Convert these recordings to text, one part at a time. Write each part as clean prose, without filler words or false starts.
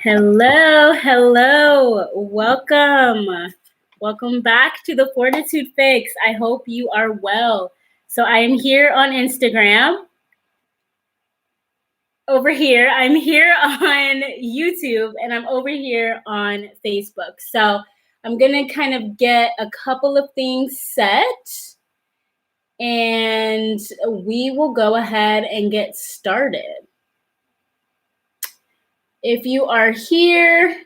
Hello, hello. Welcome back to the Fortitude Fix. I hope you are well. So I am here on Instagram. Over here, I'm here on YouTube, and I'm over here on Facebook. So I'm going to kind of get a couple of things set, and we will go ahead and get started. If you are here,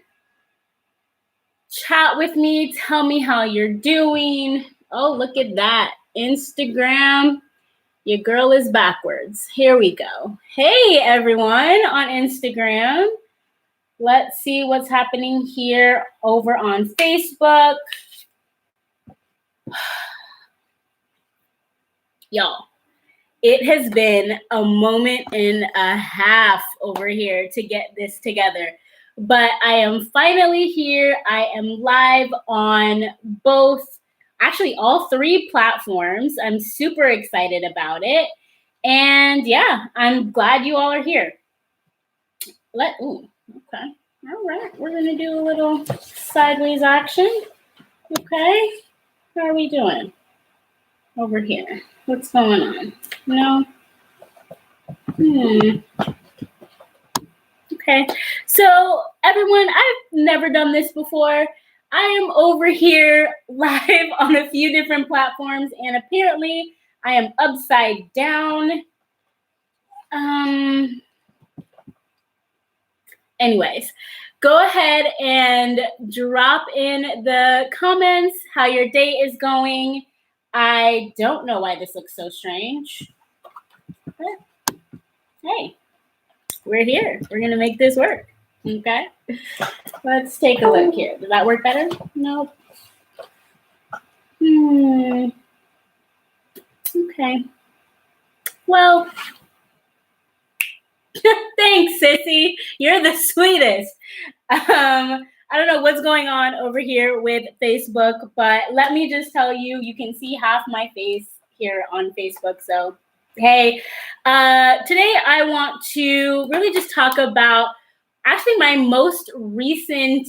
chat with me, tell me how you're doing. Oh, look at that. Instagram, your girl is backwards. Here we go. Hey, everyone on Instagram. Let's see what's happening here over on Facebook. Y'all, it has been a moment and a half over here to get this together. But I am finally here. I am live on actually all three platforms. I'm super excited about it. And yeah, I'm glad you all are here. Okay. All right. We're going to do a little sideways action. Okay. How are we doing over here? What's going on? No? Okay, so everyone, I've never done this before. I am over here live on a few different platforms, and apparently I am upside down. Anyways, go ahead and drop in the comments how your day is going. I don't know why this looks so strange. But hey. We're here. We're going to make this work. Okay. Let's take a look here. Does that work better? Nope. Okay. Well, thanks, sissy. You're the sweetest. I don't know what's going on over here with Facebook, but let me just tell you, you can see half my face here on Facebook. So hey, today I want to really just talk about actually my most recent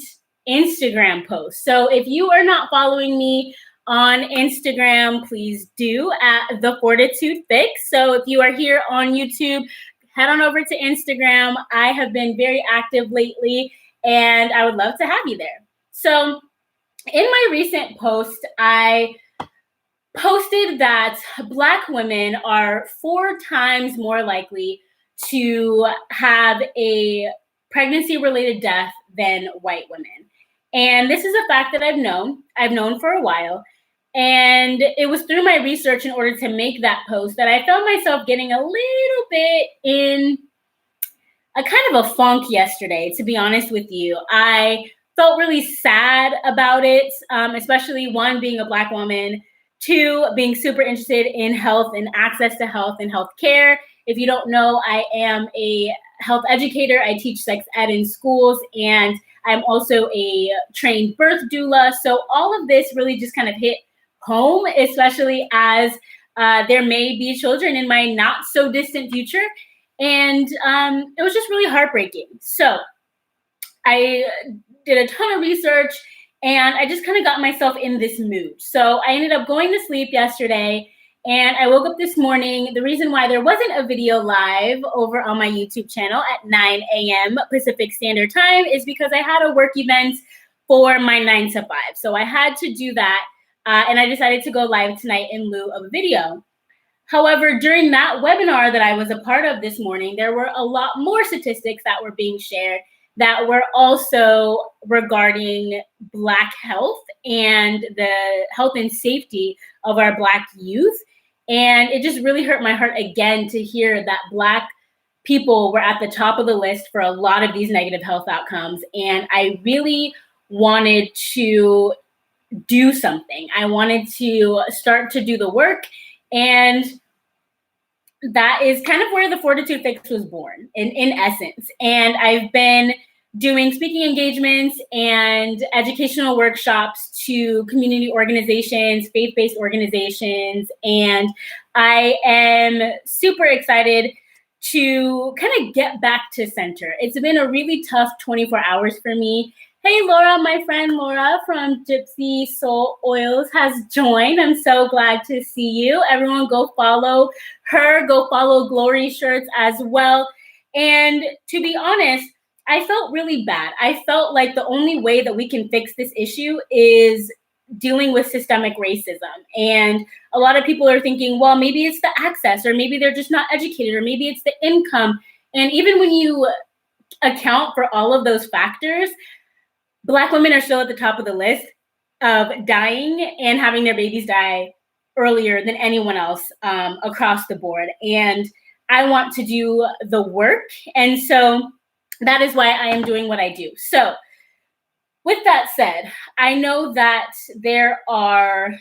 Instagram post. So if you are not following me on Instagram, please do at TheFortitudeFix. So if you are here on YouTube, head on over to Instagram. I have been very active lately, and I would love to have you there. So in my recent post, I posted that Black women are 4 times more likely to have a pregnancy-related death than white women. And this is a fact that I've known for a while. And it was through my research in order to make that post that I found myself getting a little bit in a kind of a funk yesterday, to be honest with you. I felt really sad about it, especially one, being a Black woman, 2, being super interested in health and access to health and health care. If you don't know, I am a health educator. I teach sex ed in schools, and I'm also a trained birth doula. So all of this really just kind of hit home, especially as there may be children in my not so distant future. And it was just really heartbreaking. So I did a ton of research, and I just kind of got myself in this mood. So I ended up going to sleep yesterday, and I woke up this morning. The reason why there wasn't a video live over on my YouTube channel at 9 a.m. Pacific Standard Time is because I had a work event for my 9 to 5. So I had to do that, and I decided to go live tonight in lieu of a video. However, during that webinar that I was a part of this morning, there were a lot more statistics that were being shared that were also regarding Black health and the health and safety of our Black youth. And it just really hurt my heart again to hear that Black people were at the top of the list for a lot of these negative health outcomes. And I really wanted to do something. I wanted to start to do the work. And that is kind of where the Fortitude Fix was born, in essence. And I've been doing speaking engagements and educational workshops to community organizations, faith-based organizations. And I am super excited to kind of get back to center. It's been a really tough 24 hours for me. Hey, Laura, my friend Laura from Gypsy Soul Oils has joined. I'm so glad to see you. Everyone go follow her. Go follow Glory Shirts as well. And to be honest, I felt really bad. I felt like the only way that we can fix this issue is dealing with systemic racism. And a lot of people are thinking, well, maybe it's the access, or maybe they're just not educated, or maybe it's the income. And even when you account for all of those factors, Black women are still at the top of the list of dying and having their babies die earlier than anyone else across the board. And I want to do the work. And so that is why I am doing what I do. So with that said, I know that there are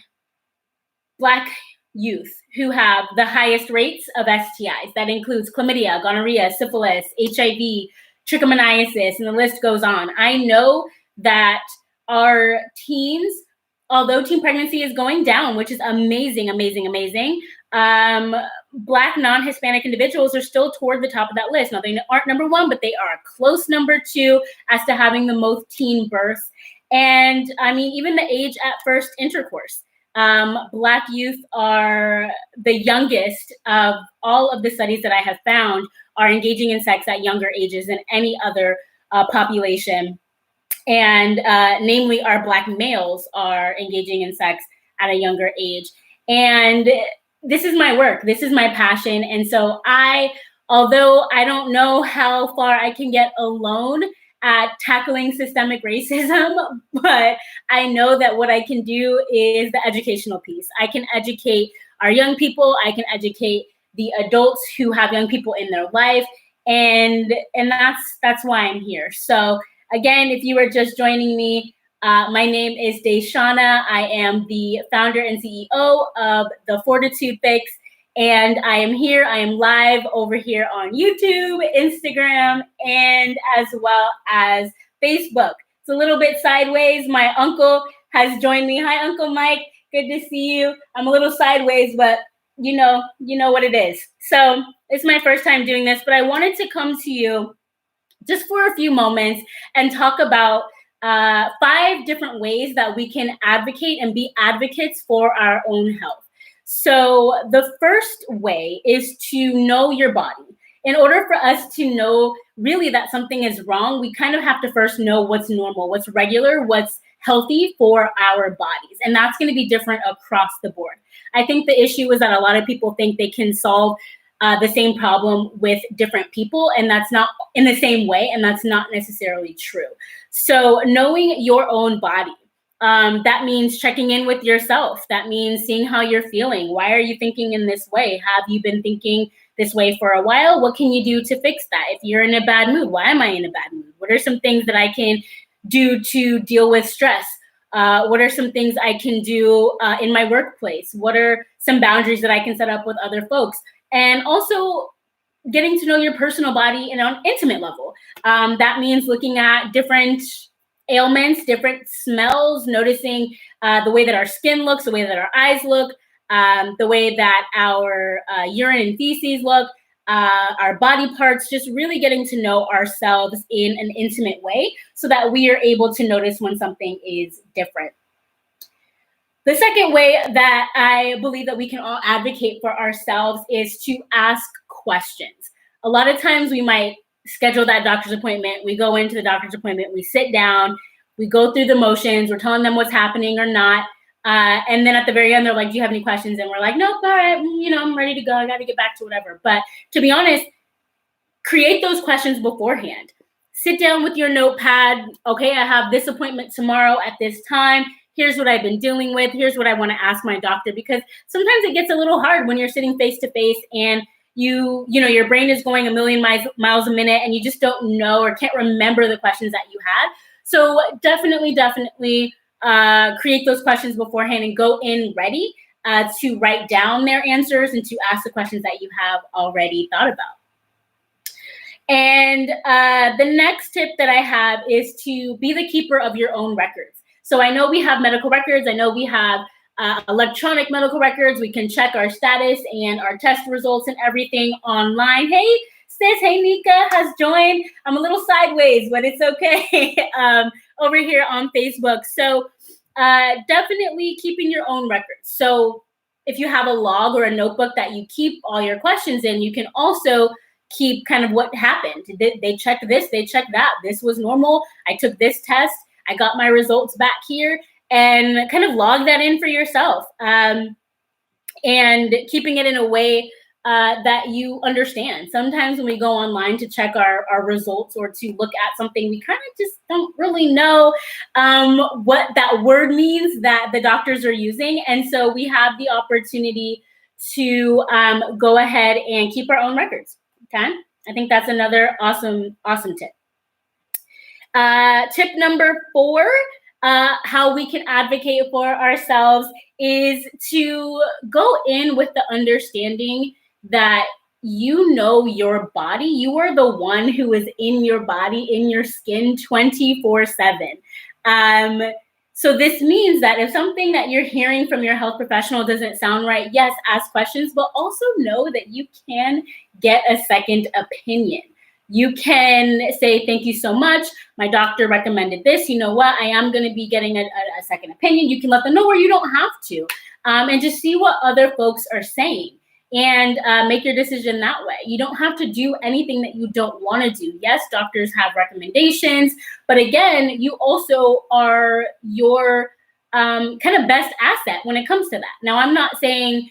Black youth who have the highest rates of STIs. That includes chlamydia, gonorrhea, syphilis, HIV, trichomoniasis, and the list goes on. I know that our teens, although teen pregnancy is going down, which is amazing, amazing, amazing, Black non-Hispanic individuals are still toward the top of that list. Now, they aren't number one, but they are a close number two as to having the most teen births. And I mean, even the age at first intercourse. Black youth are the youngest of all of the studies that I have found are engaging in sex at younger ages than any other population. And namely, our Black males are engaging in sex at a younger age. And this is my work. This is my passion. And so although I don't know how far I can get alone at tackling systemic racism, but I know that what I can do is the educational piece. I can educate our young people. I can educate the adults who have young people in their life. And that's why I'm here. So again, if you are just joining me, my name is Deshauna. I am the founder and CEO of TheFortitudeFix, and I am here. I am live over here on YouTube, Instagram, and as well as Facebook. It's a little bit sideways. My uncle has joined me. Hi, Uncle Mike. Good to see you. I'm a little sideways, but you know what it is. So it's my first time doing this, but I wanted to come to you just for a few moments and talk about 5 different ways that we can advocate and be advocates for our own health. So the first way is to know your body. In order for us to know really that something is wrong, we kind of have to first know what's normal, what's regular, what's healthy for our bodies. And that's going to be different across the board. I think the issue is that a lot of people think they can solve the same problem with different people, and that's not in the same way, and that's not necessarily true. So knowing your own body, that means checking in with yourself. That means seeing how you're feeling. Why are you thinking in this way? Have you been thinking this way for a while? What can you do to fix that? If you're in a bad mood, why am I in a bad mood? What are some things that I can do to deal with stress? What are some things I can do in my workplace? What are some boundaries that I can set up with other folks? And also getting to know your personal body in an intimate level. That means looking at different ailments, different smells, noticing the way that our skin looks, the way that our eyes look, the way that our urine and feces look, our body parts, just really getting to know ourselves in an intimate way so that we are able to notice when something is different. The second way that I believe that we can all advocate for ourselves is to ask questions. A lot of times we might schedule that doctor's appointment. We go into the doctor's appointment, we sit down, we go through the motions, we're telling them what's happening or not. And then at the very end, they're like, do you have any questions? And we're like, nope, all right, I'm ready to go. I got to get back to whatever. But to be honest, create those questions beforehand. Sit down with your notepad. Okay, I have this appointment tomorrow at this time. Here's what I've been dealing with. Here's what I want to ask my doctor, because sometimes it gets a little hard when you're sitting face to face and your brain is going a million miles a minute and you just don't know or can't remember the questions that you had. So definitely create those questions beforehand and go in ready to write down their answers and to ask the questions that you have already thought about. And the next tip that I have is to be the keeper of your own records. So I know we have medical records. I know we have electronic medical records. We can check our status and our test results and everything online. Hey, sis, hey, Nika has joined. I'm a little sideways, but it's okay. Over here on Facebook. So definitely keeping your own records. So if you have a log or a notebook that you keep all your questions in, you can also keep kind of what happened. They checked this, they checked that. This was normal. I took this test. I got my results back here, and kind of log that in for yourself. And keeping it in a way that you understand. Sometimes when we go online to check our results or to look at something, we kind of just don't really know what that word means that the doctors are using. And so we have the opportunity to go ahead and keep our own records. Okay, I think that's another awesome tip. Tip number 4, how we can advocate for ourselves is to go in with the understanding that you know your body. You are the one who is in your body, in your skin 24/7. So this means that if something that you're hearing from your health professional doesn't sound right, yes, ask questions, but also know that you can get a second opinion. You can say, thank you so much. My doctor recommended this. You know what? I am going to be getting a second opinion. You can let them know, or you don't have to. And just see what other folks are saying and make your decision that way. You don't have to do anything that you don't want to do. Yes, doctors have recommendations, but again, you also are your kind of best asset when it comes to that. Now, I'm not saying,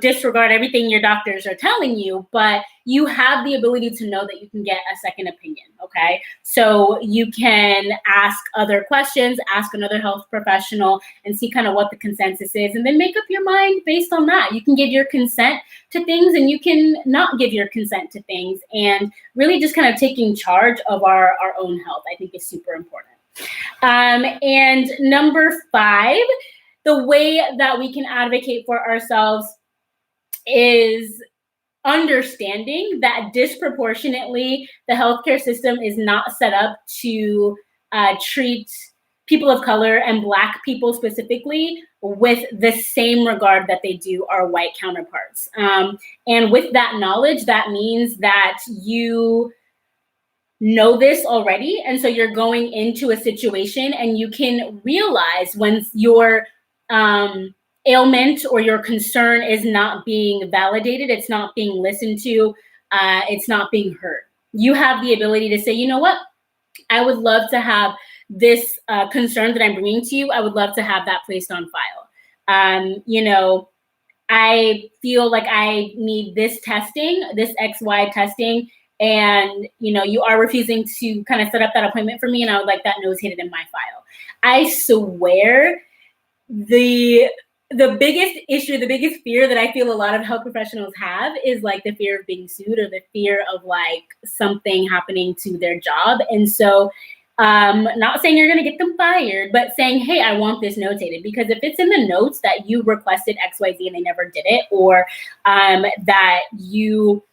disregard everything your doctors are telling you, but you have the ability to know that you can get a second opinion, okay? So you can ask other questions, ask another health professional, and see kind of what the consensus is, and then make up your mind based on that. You can give your consent to things, and you can not give your consent to things, and really just kind of taking charge of our own health, I think, is super important. And number 5, the way that we can advocate for ourselves is understanding that disproportionately the healthcare system is not set up to treat people of color and Black people specifically with the same regard that they do our white counterparts. And with that knowledge, that means that you know this already. And so you're going into a situation and you can realize when your ailment or your concern is not being validated, it's not being listened to, it's not being heard. You have the ability to say, you know what? I would love to have this concern that I'm bringing to you. I would love to have that placed on file. I feel like I need this testing, this XY testing, and you are refusing to kind of set up that appointment for me, and I would like that notated in my file. I swear the biggest issue, the biggest fear that I feel a lot of health professionals have is like the fear of being sued or the fear of like something happening to their job. And so not saying you're going to get them fired, but saying, hey, I want this notated, because if it's in the notes that you requested XYZ and they never did it, or that you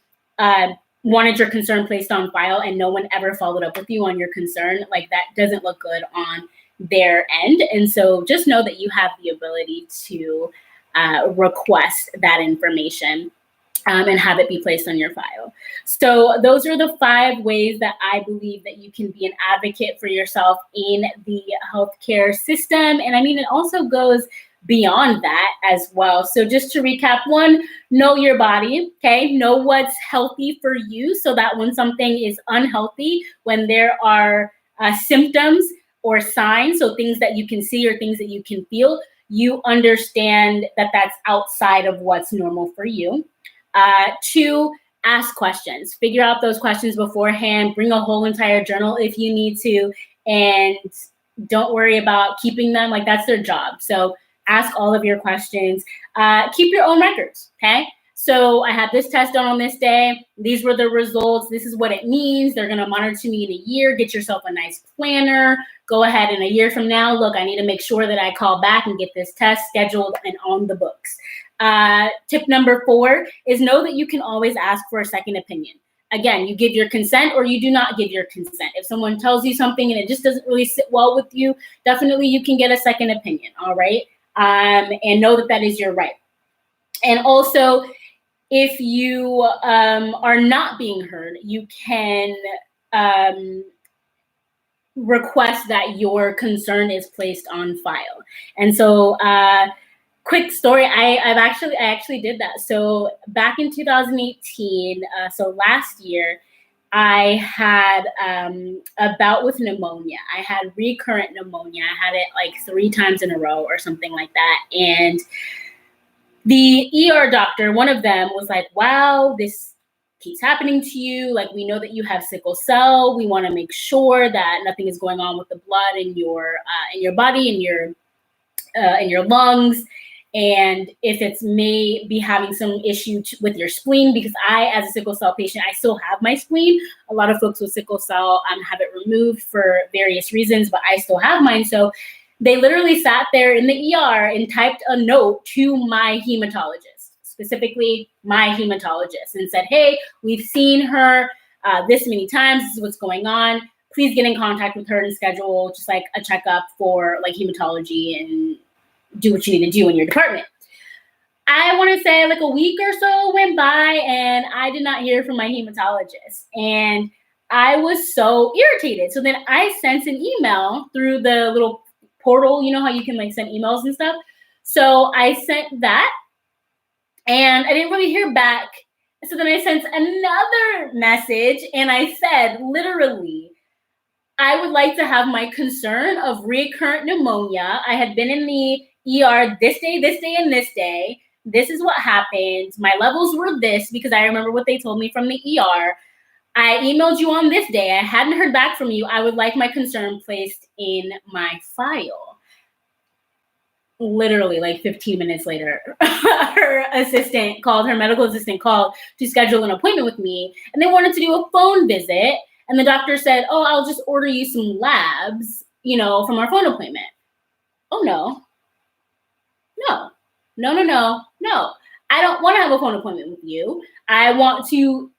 wanted your concern placed on file and no one ever followed up with you on your concern, like that doesn't look good on their end. And so just know that you have the ability to request that information and have it be placed on your file. So those are the 5 ways that I believe that you can be an advocate for yourself in the healthcare system. And I mean, it also goes beyond that as well. So just to recap, 1, know your body, okay? Know what's healthy for you so that when something is unhealthy, when there are symptoms or signs, so things that you can see or things that you can feel, you understand that that's outside of what's normal for you. 2, ask questions. Figure out those questions beforehand. Bring a whole entire journal if you need to, and don't worry about keeping them. Like, that's their job. So ask all of your questions. Keep your own records, okay? So I had this test done on this day. These were the results. This is what it means. They're going to monitor me in a year. Get yourself a nice planner. Go ahead in a year from now. Look, I need to make sure that I call back and get this test scheduled and on the books. Tip number 4 is know that you can always ask for a second opinion. Again, you give your consent or you do not give your consent. If someone tells you something and it just doesn't really sit well with you, definitely you can get a second opinion, all right? and know that that is your right. And also, if you are not being heard, you can request that your concern is placed on file. And so, quick story, I actually did that. So back in 2018, so last year, I had a bout with pneumonia. I had recurrent pneumonia. I had it like 3 times in a row or something like that. And the ER doctor, one of them, was like, wow, this keeps happening to you. Like, we know that you have sickle cell. We want to make sure that nothing is going on with the blood in your body, in your lungs. And if it's may be having some issue with your spleen, because I, as a sickle cell patient, I still have my spleen. A lot of folks with sickle cell have it removed for various reasons, but I still have mine. So they literally sat there in the ER and typed a note to my hematologist, specifically my hematologist, and said, hey, we've seen her this many times. This is what's going on. Please get in contact with her and schedule just like a checkup for like hematology and do what you need to do in your department. I want to say like a week or so went by and I did not hear from my hematologist. And I was so irritated. So then I sent an email through the little portal. You know how you can like send emails and stuff? So I sent that and I didn't really hear back. So then I sent another message and I said, literally, I would like to have my concern of recurrent pneumonia. I had been in the ER this day, and this day. This is what happened. My levels were this because I remember what they told me from the ER. I emailed you on this day. I hadn't heard back from you. I would like my concern placed in my file. Literally like 15 minutes later, her medical assistant called to schedule an appointment with me. And they wanted to do a phone visit. And the doctor said, oh, I'll just order you some labs, from our phone appointment. Oh, no. I don't want to have a phone appointment with you. I want to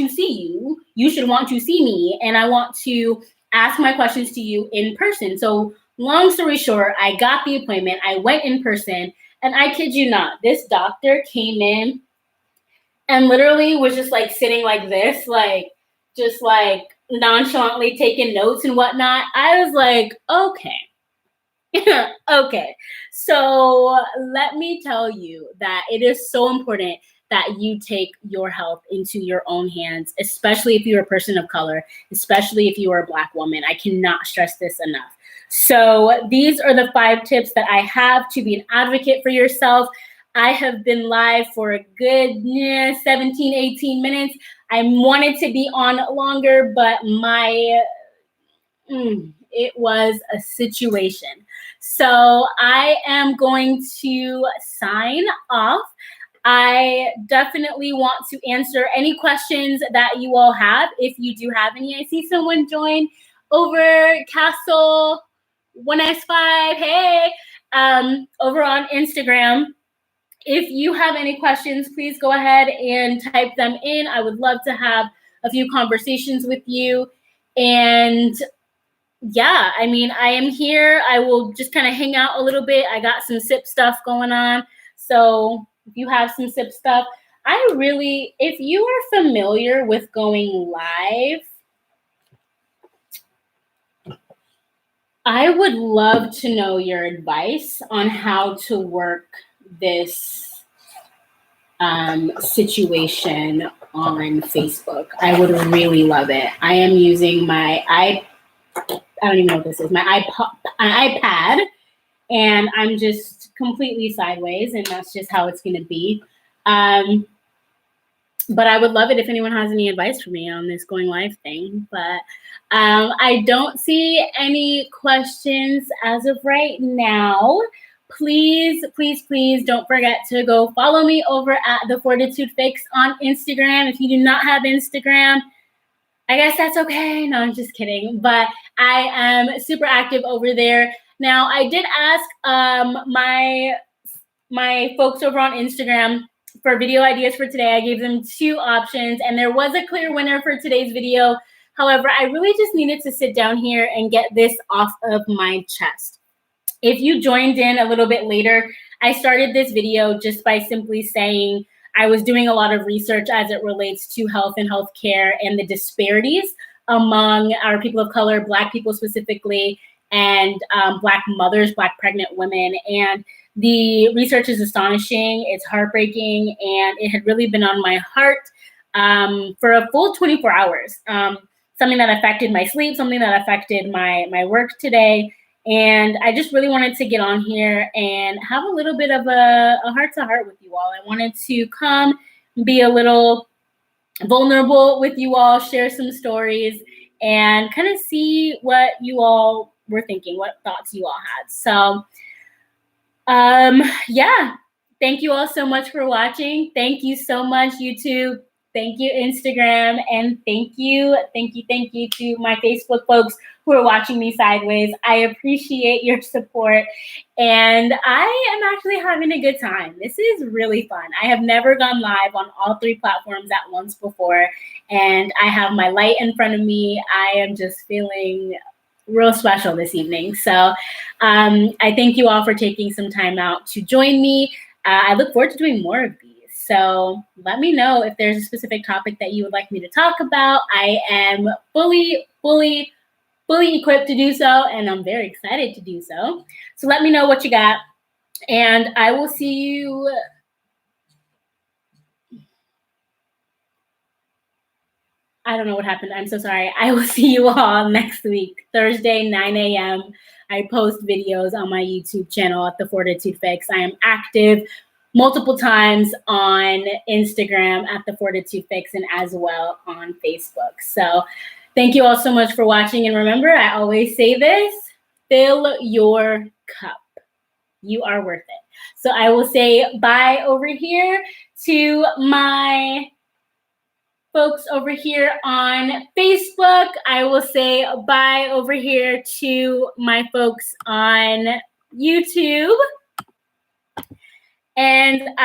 see you. You should want to see me. And I want to ask my questions to you in person. So long story short, I got the appointment. I went in person. And I kid you not, this doctor came in and literally was just like sitting like this, like just like nonchalantly taking notes and whatnot. I was like, okay. Okay. So let me tell you that it is so important that you take your health into your own hands, especially if you're a person of color, especially if you are a Black woman. I cannot stress this enough. So these are the 5 tips that I have to be an advocate for yourself. I have been live for a good 17, 18 minutes. I wanted to be on longer, but it was a situation. So I am going to sign off. I definitely want to answer any questions that you all have. If you do have any, I see someone join over Castle 1S5. Hey, over on Instagram. If you have any questions, please go ahead and type them in. I would love to have a few conversations with you. And yeah, I mean, I am here. I will just kind of hang out a little bit. I got some sip stuff going on. So if you have some sip stuff, if you are familiar with going live, I would love to know your advice on how to work this situation on Facebook. I would really love it. I am using I don't even know what this is, my iPad, and I'm just completely sideways, and that's just how it's going to be. But I would love it if anyone has any advice for me on this going live thing. But I don't see any questions as of right now. Please, please, please don't forget to go follow me over at TheFortitudeFix on Instagram. If you do not have Instagram, I guess that's okay. No, I'm just kidding. But I am super active over there. Now, I did ask my folks over on Instagram for video ideas for today. I gave them 2 options, and there was a clear winner for today's video. However, I really just needed to sit down here and get this off of my chest. If you joined in a little bit later, I started this video just by simply saying I was doing a lot of research as it relates to health and healthcare and the disparities among our people of color, Black people specifically, and Black mothers, Black pregnant women. And the research is astonishing, it's heartbreaking, and it had really been on my heart for a full 24 hours. Something that affected my sleep, something that affected my work today. And I just really wanted to get on here and have a little bit of a heart-to-heart with you all. I wanted to come, be a little vulnerable with you all, share some stories, and kind of see what you all were thinking, what thoughts you all had. So, yeah, thank you all so much for watching. Thank you so much, YouTube. Thank you, Instagram, and thank you to my Facebook folks who are watching me sideways. I appreciate your support, and I am actually having a good time. This is really fun. I have never gone live on all 3 platforms at once before, and I have my light in front of me. I am just feeling real special this evening. So I thank you all for taking some time out to join me. I look forward to doing more of these. So let me know if there's a specific topic that you would like me to talk about. I am fully equipped to do so, and I'm very excited to do so. So let me know what you got, and I will see you. I don't know what happened. I'm so sorry. I will see you all next week, Thursday, 9 a.m. I post videos on my YouTube channel at TheFortitudeFix. I am active multiple times on Instagram at TheFortitudeFix and as well on Facebook. So thank you all so much for watching. And remember, I always say this, fill your cup. You are worth it. So I will say bye over here to my folks over here on Facebook. I will say bye over here to my folks on YouTube. And I